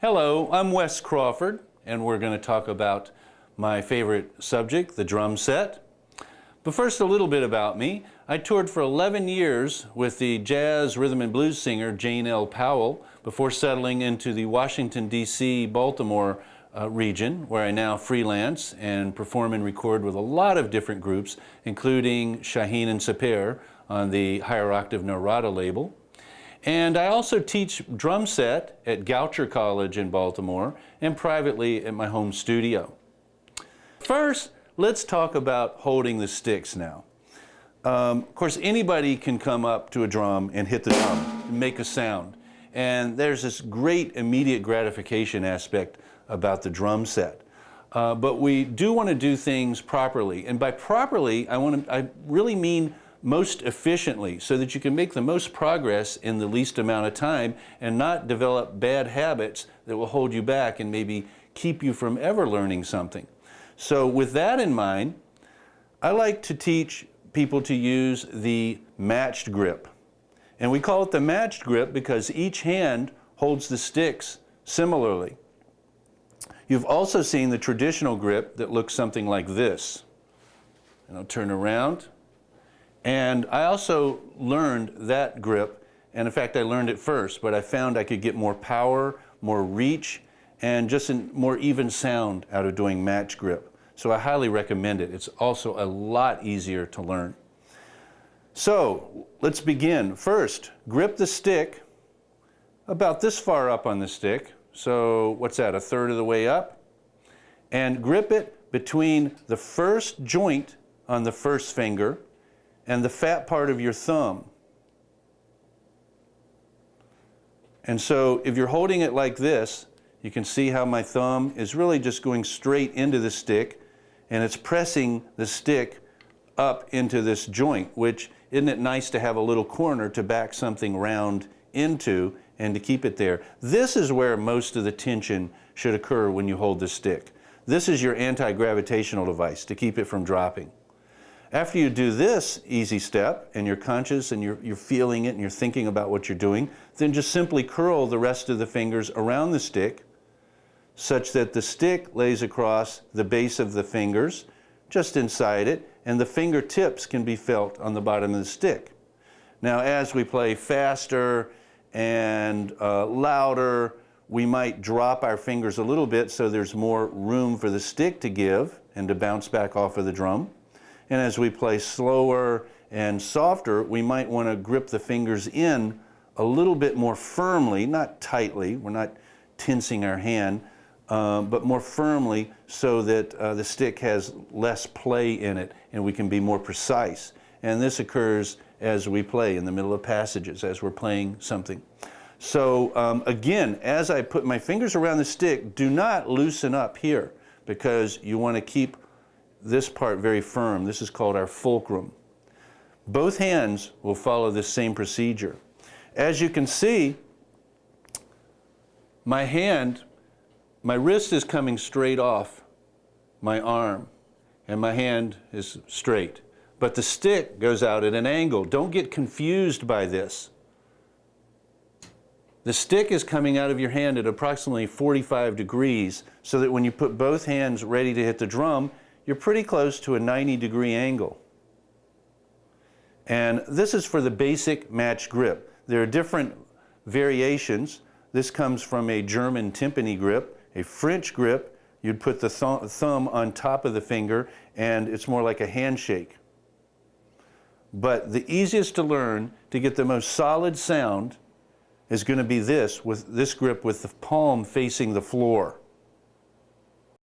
Hello, I'm Wes Crawford, and we're going to talk about my favorite subject, the drum set. But first, a little bit about me. I toured for 11 years with the jazz, rhythm, and blues singer Jane L. Powell before settling into the Washington, D.C., Baltimore region, where I now freelance and perform and record with a lot of different groups, including Shaheen and Saper on the Higher Octave Narada label. And I also teach drum set at Goucher College in Baltimore and privately at my home studio. First, let's talk about holding the sticks now. Of course, anybody can come up to a drum and hit the drum and make a sound. And there's this great immediate gratification aspect about the drum set. But we do want to do things properly. And by properly, I really mean most efficiently, so that you can make the most progress in the least amount of time and not develop bad habits that will hold you back and maybe keep you from ever learning something. So with that in mind, I like to teach people to use the matched grip. And we call it the matched grip because each hand holds the sticks similarly. You've also seen the traditional grip that looks something like this. And I'll turn around. And I also learned that grip, and in fact I learned it first, but I found I could get more power, more reach, and just a more even sound out of doing match grip. So I highly recommend it. It's also a lot easier to learn. So let's begin. First, grip the stick about this far up on the stick. So what's that, a third of the way up? And grip it between the first joint on the first finger and the fat part of your thumb. And so if you're holding it like this, you can see how my thumb is really just going straight into the stick, and it's pressing the stick up into this joint, which, isn't it nice to have a little corner to back something round into and to keep it there? This is where most of the tension should occur when you hold the stick. This is your anti-gravitational device to keep it from dropping. After you do this easy step, and you're conscious and you're feeling it and you're thinking about what you're doing, then just simply curl the rest of the fingers around the stick such that the stick lays across the base of the fingers, just inside it, and the fingertips can be felt on the bottom of the stick. Now, as we play faster and louder, we might drop our fingers a little bit so there's more room for the stick to give and to bounce back off of the drum. And as we play slower and softer, we might want to grip the fingers in a little bit more firmly, not tightly, we're not tensing our hand, but more firmly so that the stick has less play in it and we can be more precise. And this occurs as we play in the middle of passages, as we're playing something. So again, as I put my fingers around the stick, do not loosen up here because you want to keep this part very firm. This is called our fulcrum. Both hands will follow this same procedure. As you can see, my wrist is coming straight off my arm, and my hand is straight. But the stick goes out at an angle. Don't get confused by this. The stick is coming out of your hand at approximately 45 degrees, so that when you put both hands ready to hit the drum, you're pretty close to a 90-degree angle. And this is for the basic match grip. There are different variations. This comes from a German timpani grip. A French grip, you'd put the thumb on top of the finger, and it's more like a handshake. But the easiest to learn, to get the most solid sound, is going to be this, with this grip with the palm facing the floor.